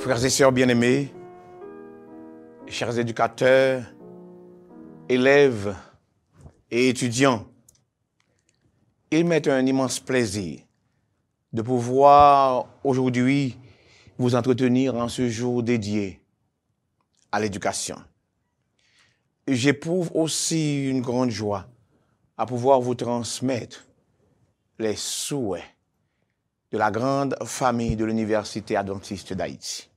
Frères et sœurs bien-aimés, chers éducateurs, élèves et étudiants, il m'est un immense plaisir de pouvoir aujourd'hui vous entretenir en ce jour dédié à l'éducation. J'éprouve aussi une grande joie à pouvoir vous transmettre les souhaits de la grande famille de l'Université adventiste d'Haïti.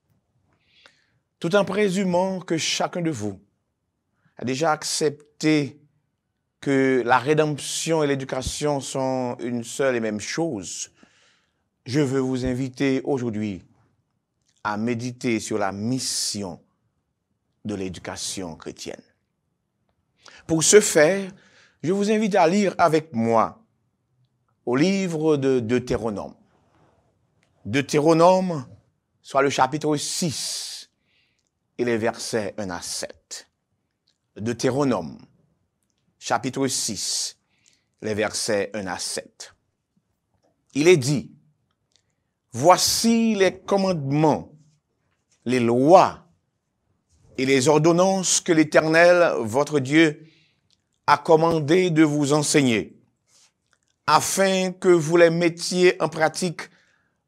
Tout en présumant que chacun de vous a déjà accepté que la rédemption et l'éducation sont une seule et même chose, je veux vous inviter aujourd'hui à méditer sur la mission de l'éducation chrétienne. Pour ce faire, je vous invite à lire avec moi au livre de Deutéronome. Deutéronome, soit le chapitre 6 et les versets 1 à 7. Deutéronome, chapitre 6, les versets 1 à 7. Il est dit, « Voici les commandements, les lois et les ordonnances que l'Éternel, votre Dieu, a commandé de vous enseigner, afin que vous les mettiez en pratique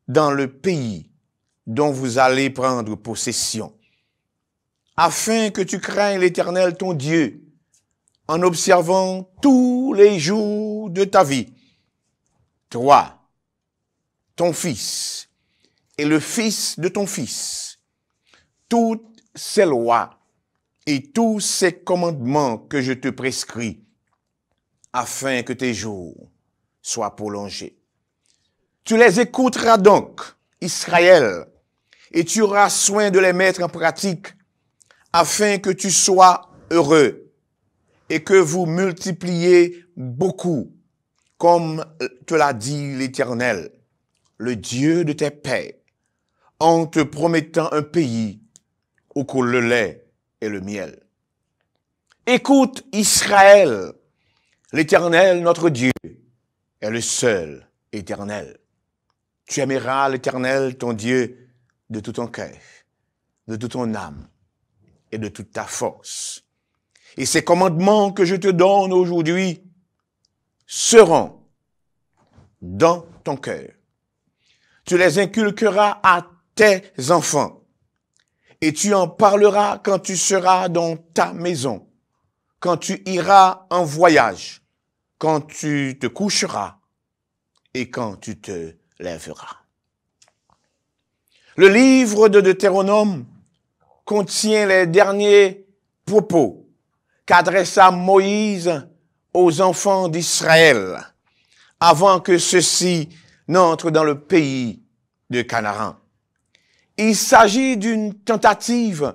dans le pays dont vous allez prendre possession, afin que tu craignes l'Éternel ton Dieu, en observant tous les jours de ta vie, toi, ton fils et le fils de ton fils, toutes ces lois et tous ces commandements que je te prescris, afin que tes jours soient prolongés. Tu les écouteras donc, Israël, et tu auras soin de les mettre en pratique, afin que tu sois heureux et que vous multipliez beaucoup, comme te l'a dit l'Éternel, le Dieu de tes pères, en te promettant un pays où coule le lait et le miel. Écoute, Israël, l'Éternel, notre Dieu, est le seul éternel. Tu aimeras l'Éternel, ton Dieu, de tout ton cœur, de toute ton âme et de toute ta force. Et ces commandements que je te donne aujourd'hui seront dans ton cœur. Tu les inculqueras à tes enfants et tu en parleras quand tu seras dans ta maison, quand tu iras en voyage, quand tu te coucheras et quand tu te lèveras. Le livre de Deutéronome contient les derniers propos qu'adressa Moïse aux enfants d'Israël avant que ceux-ci n'entrent dans le pays de Canaan. Il s'agit d'une tentative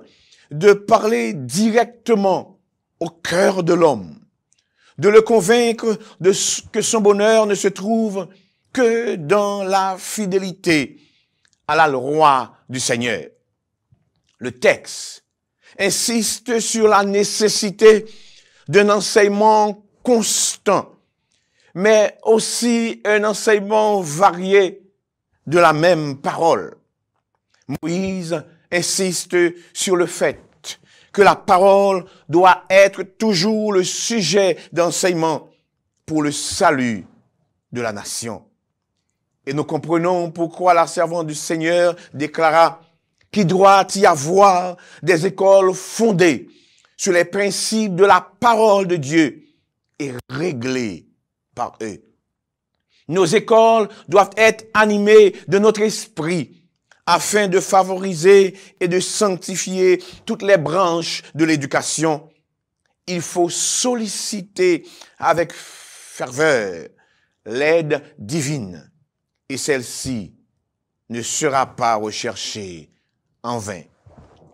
de parler directement au cœur de l'homme, de le convaincre que son bonheur ne se trouve que dans la fidélité à la loi du Seigneur. Le texte insiste sur la nécessité d'un enseignement constant, mais aussi un enseignement varié de la même parole. Moïse insiste sur le fait que la parole doit être toujours le sujet d'enseignement pour le salut de la nation. Et nous comprenons pourquoi la servante du Seigneur déclara qu'il doit y avoir des écoles fondées sur les principes de la parole de Dieu et réglées par eux. Nos écoles doivent être animées de notre esprit afin de favoriser et de sanctifier toutes les branches de l'éducation. Il faut solliciter avec ferveur l'aide divine et celle-ci ne sera pas recherchée en vain.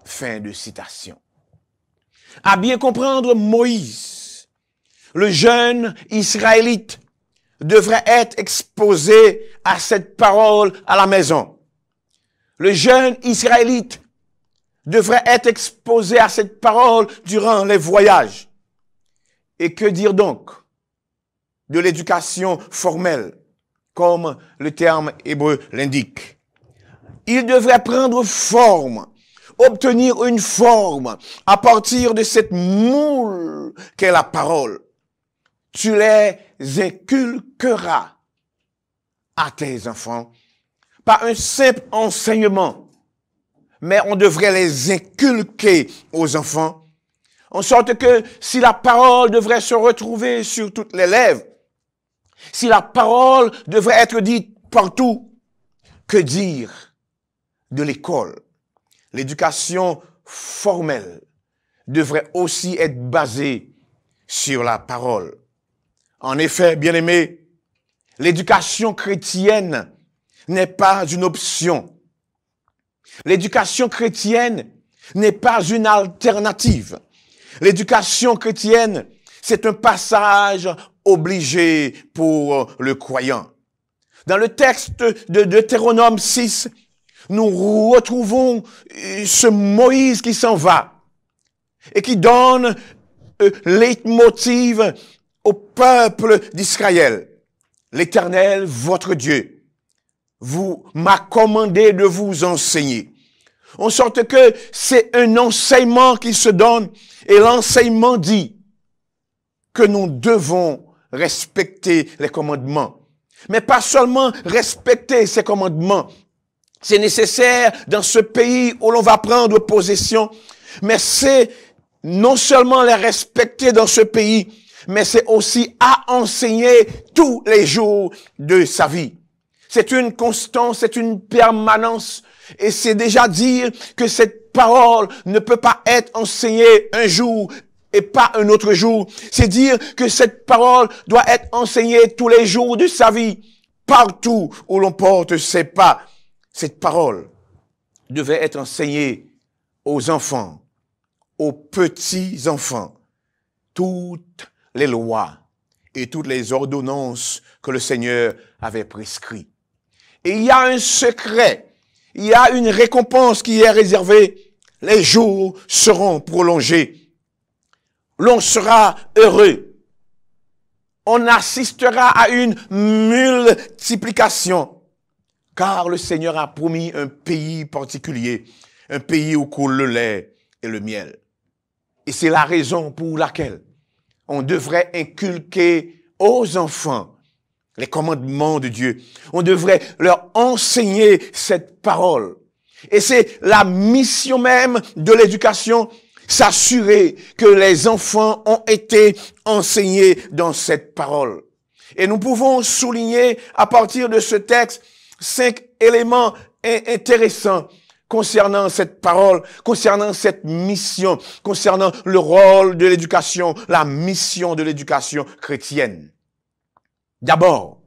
Fin de citation. À bien comprendre Moïse, le jeune Israélite devrait être exposé à cette parole à la maison. Le jeune Israélite devrait être exposé à cette parole durant les voyages. Et que dire donc de l'éducation formelle, comme le terme hébreu l'indique? il devrait prendre forme, obtenir une forme à partir de cette moule qu'est la parole. Tu les inculqueras à tes enfants par un simple enseignement, mais on devrait les inculquer aux enfants, en sorte que si la parole devrait se retrouver sur toutes les lèvres, si la parole devrait être dite partout, que dire de l'école? L'éducation formelle devrait aussi être basée sur la parole. En effet, bien-aimés, l'éducation chrétienne n'est pas une option. L'éducation chrétienne n'est pas une alternative. L'éducation chrétienne, c'est un passage obligé pour le croyant. Dans le texte de Deutéronome 6, nous retrouvons ce Moïse qui s'en va et qui donne leitmotiv au peuple d'Israël. L'Éternel, votre Dieu, m'a commandé de vous enseigner. En sorte que c'est un enseignement qui se donne et l'enseignement dit que nous devons respecter les commandements. Mais pas seulement respecter ces commandements. C'est nécessaire dans ce pays où l'on va prendre possession, mais c'est non seulement les respecter dans ce pays, mais c'est aussi à enseigner tous les jours de sa vie. C'est une constance, c'est une permanence. Et c'est déjà dire que cette parole ne peut pas être enseignée un jour et pas un autre jour. C'est dire que cette parole doit être enseignée tous les jours de sa vie, partout où l'on porte ses pas. Cette parole devait être enseignée aux enfants, aux petits-enfants, toutes les lois et toutes les ordonnances que le Seigneur avait prescrites. Et il y a un secret, il y a une récompense qui est réservée. Les jours seront prolongés. L'on sera heureux. On assistera à une multiplication. Car le Seigneur a promis un pays particulier, un pays où coule le lait et le miel. Et c'est la raison pour laquelle on devrait inculquer aux enfants les commandements de Dieu. On devrait leur enseigner cette parole. Et c'est la mission même de l'éducation, s'assurer que les enfants ont été enseignés dans cette parole. Et nous pouvons souligner à partir de ce texte 5 éléments intéressants concernant cette parole, concernant cette mission, concernant le rôle de l'éducation, la mission de l'éducation chrétienne. D'abord,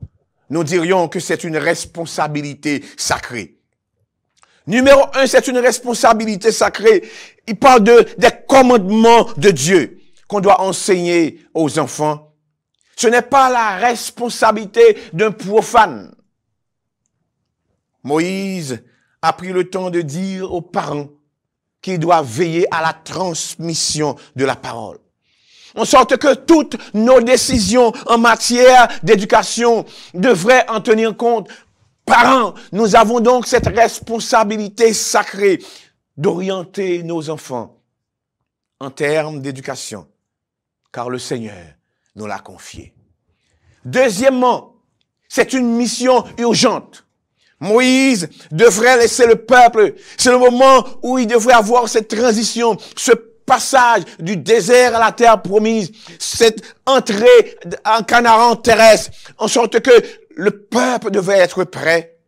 nous dirions que c'est une responsabilité sacrée. Numéro 1, c'est une responsabilité sacrée. Il parle des commandements de Dieu qu'on doit enseigner aux enfants. Ce n'est pas la responsabilité d'un profane. Moïse a pris le temps de dire aux parents qu'ils doivent veiller à la transmission de la parole. En sorte que toutes nos décisions en matière d'éducation devraient en tenir compte. Parents, nous avons donc cette responsabilité sacrée d'orienter nos enfants en termes d'éducation, car le Seigneur nous l'a confié. Deuxièmement, c'est une mission urgente. Moïse devrait laisser le peuple. C'est le moment où il devrait avoir cette transition, ce passage du désert à la terre promise, cette entrée en Canaan terrestre, en sorte que le peuple devait être prêt.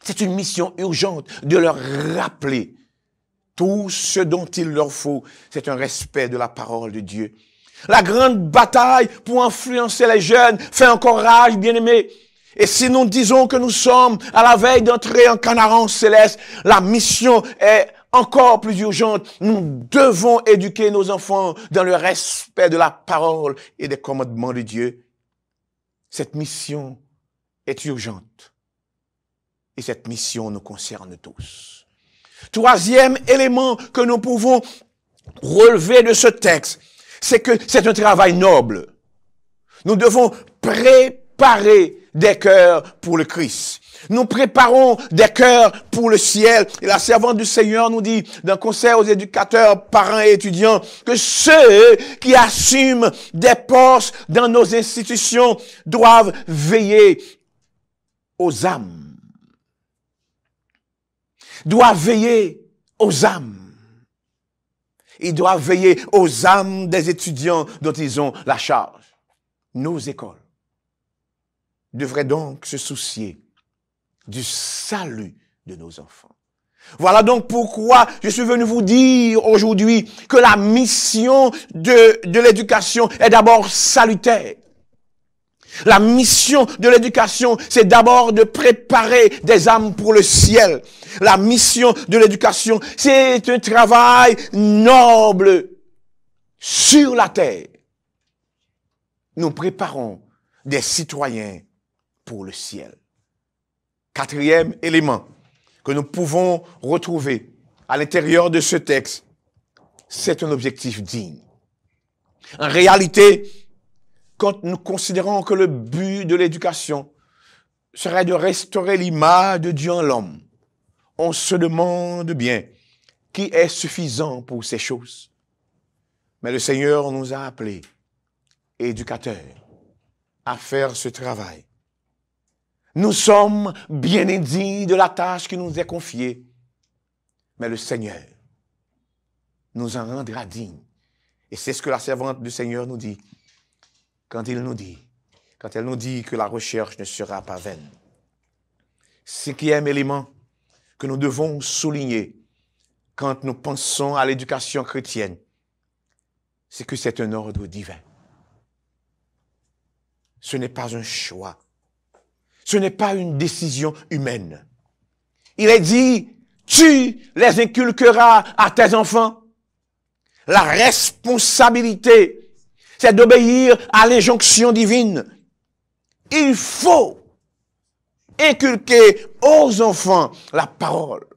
C'est une mission urgente de leur rappeler tout ce dont il leur faut. C'est un respect de la parole de Dieu. La grande bataille pour influencer les jeunes fait encore rage, bien-aimés. Et si nous disons que nous sommes à la veille d'entrer en Canaan céleste, la mission est encore plus urgente. Nous devons éduquer nos enfants dans le respect de la parole et des commandements de Dieu. Cette mission est urgente. Et cette mission nous concerne tous. Troisième élément que nous pouvons relever de ce texte, c'est que c'est un travail noble. Nous devons préparer des cœurs pour le Christ. Nous préparons des cœurs pour le ciel. Et la servante du Seigneur nous dit, d'un conseil aux éducateurs, parents et étudiants, que ceux qui assument des postes dans nos institutions doivent veiller aux âmes. Doivent veiller aux âmes. Ils doivent veiller aux âmes des étudiants dont ils ont la charge. Nos écoles devraient donc se soucier du salut de nos enfants. Voilà donc pourquoi je suis venu vous dire aujourd'hui que la mission de l'éducation est d'abord salutaire. La mission de l'éducation, c'est d'abord de préparer des âmes pour le ciel. La mission de l'éducation, c'est un travail noble sur la terre. Nous préparons des citoyens pour le ciel. Quatrième élément que nous pouvons retrouver à l'intérieur de ce texte, c'est un objectif digne. En réalité, quand nous considérons que le but de l'éducation serait de restaurer l'image de Dieu en l'homme, on se demande bien qui est suffisant pour ces choses. Mais le Seigneur nous a appelés, éducateurs, à faire ce travail. Nous sommes bien indignes de la tâche qui nous est confiée. Mais le Seigneur nous en rendra dignes. Et c'est ce que la servante du Seigneur nous dit. Quand elle nous dit que la recherche ne sera pas vaine. Cinquième élément que nous devons souligner quand nous pensons à l'éducation chrétienne, c'est que c'est un ordre divin. Ce n'est pas un choix. Ce n'est pas une décision humaine. Il est dit, tu les inculqueras à tes enfants. La responsabilité, c'est d'obéir à l'injonction divine. Il faut inculquer aux enfants la parole.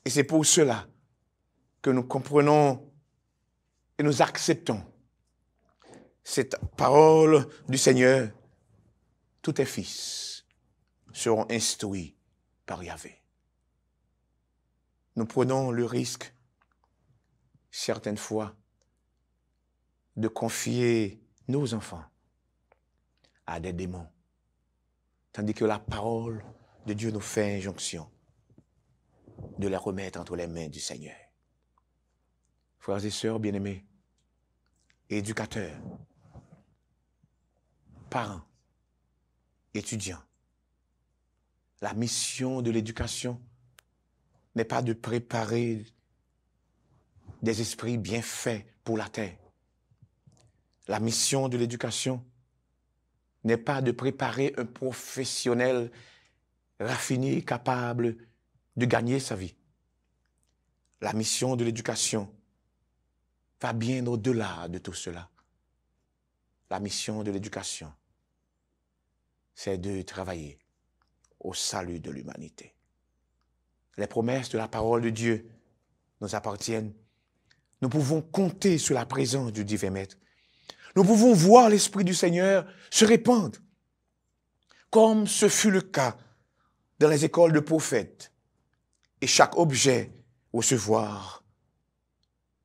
Et c'est pour cela que nous comprenons et nous acceptons cette parole du Seigneur. Tous tes fils seront instruits par Yahvé. Nous prenons le risque, certaines fois, de confier nos enfants à des démons, tandis que la parole de Dieu nous fait injonction de les remettre entre les mains du Seigneur. Frères et sœurs bien-aimés, éducateurs, parents, étudiants, la mission de l'éducation n'est pas de préparer des esprits bien faits pour la terre. La mission de l'éducation n'est pas de préparer un professionnel raffiné, capable de gagner sa vie. La mission de l'éducation va bien au-delà de tout cela. La mission de l'éducation, c'est de travailler au salut de l'humanité. Les promesses de la parole de Dieu nous appartiennent. Nous pouvons compter sur la présence du divin Maître. Nous pouvons voir l'Esprit du Seigneur se répandre, comme ce fut le cas dans les écoles de prophètes, et chaque objet recevoir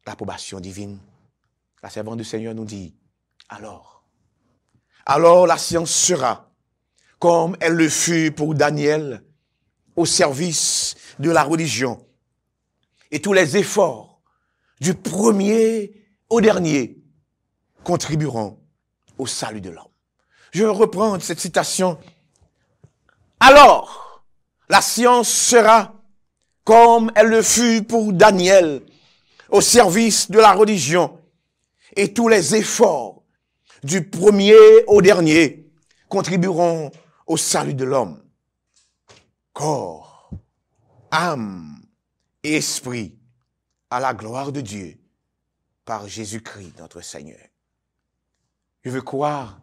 l'approbation divine. La servante du Seigneur nous dit, alors la science sera, comme elle le fut pour Daniel, au service de la religion, et tous les efforts, du premier au dernier, contribueront au salut de l'homme. Je reprends cette citation. Alors, la science sera, comme elle le fut pour Daniel, au service de la religion, et tous les efforts, du premier au dernier, contribueront au salut de l'homme. Corps, âme et esprit, à la gloire de Dieu, par Jésus-Christ notre Seigneur. Je veux croire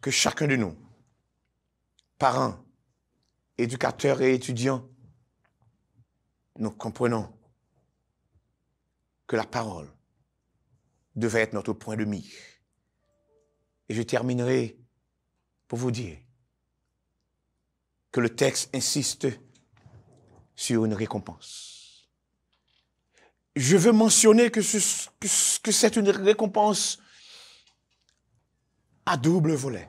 que chacun de nous, parents, éducateurs et étudiants, nous comprenons que la parole devait être notre point de mire. Et je terminerai pour vous dire que le texte insiste sur une récompense. Je veux mentionner que c'est une récompense à double volet.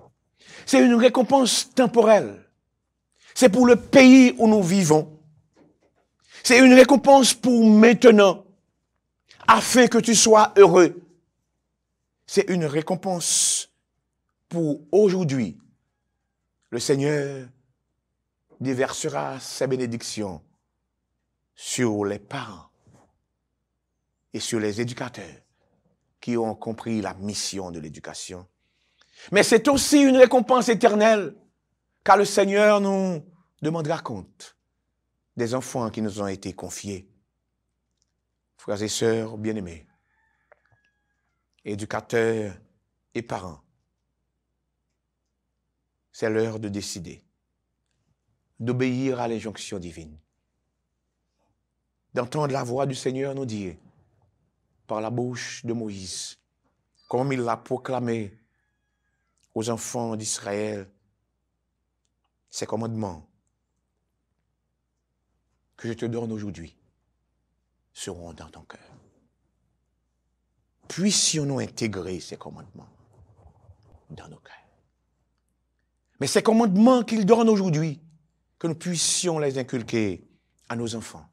C'est une récompense temporelle. C'est pour le pays où nous vivons. C'est une récompense pour maintenant, afin que tu sois heureux. C'est une récompense pour aujourd'hui. Le Seigneur déversera ses bénédictions sur les parents et sur les éducateurs qui ont compris la mission de l'éducation. Mais c'est aussi une récompense éternelle, car le Seigneur nous demandera compte des enfants qui nous ont été confiés. Frères et sœurs bien-aimés, éducateurs et parents, c'est l'heure de décider, d'obéir à l'injonction divine, d'entendre la voix du Seigneur nous dire, par la bouche de Moïse, comme il l'a proclamé aux enfants d'Israël, ces commandements que je te donne aujourd'hui seront dans ton cœur. Puissions-nous intégrer ces commandements dans nos cœurs. Mais ces commandements qu'il donne aujourd'hui, que nous puissions les inculquer à nos enfants.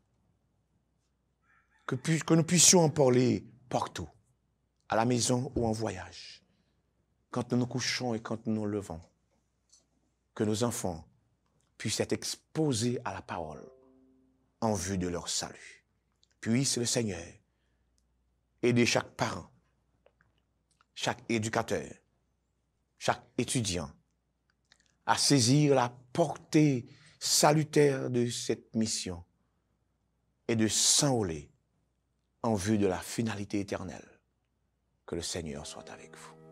Que nous puissions en parler partout, à la maison ou en voyage, quand nous nous couchons et quand nous nous levons. Que nos enfants puissent être exposés à la parole en vue de leur salut. Puisse le Seigneur aider chaque parent, chaque éducateur, chaque étudiant à saisir la portée salutaire de cette mission et de s'enrôler en vue de la finalité éternelle. Que le Seigneur soit avec vous.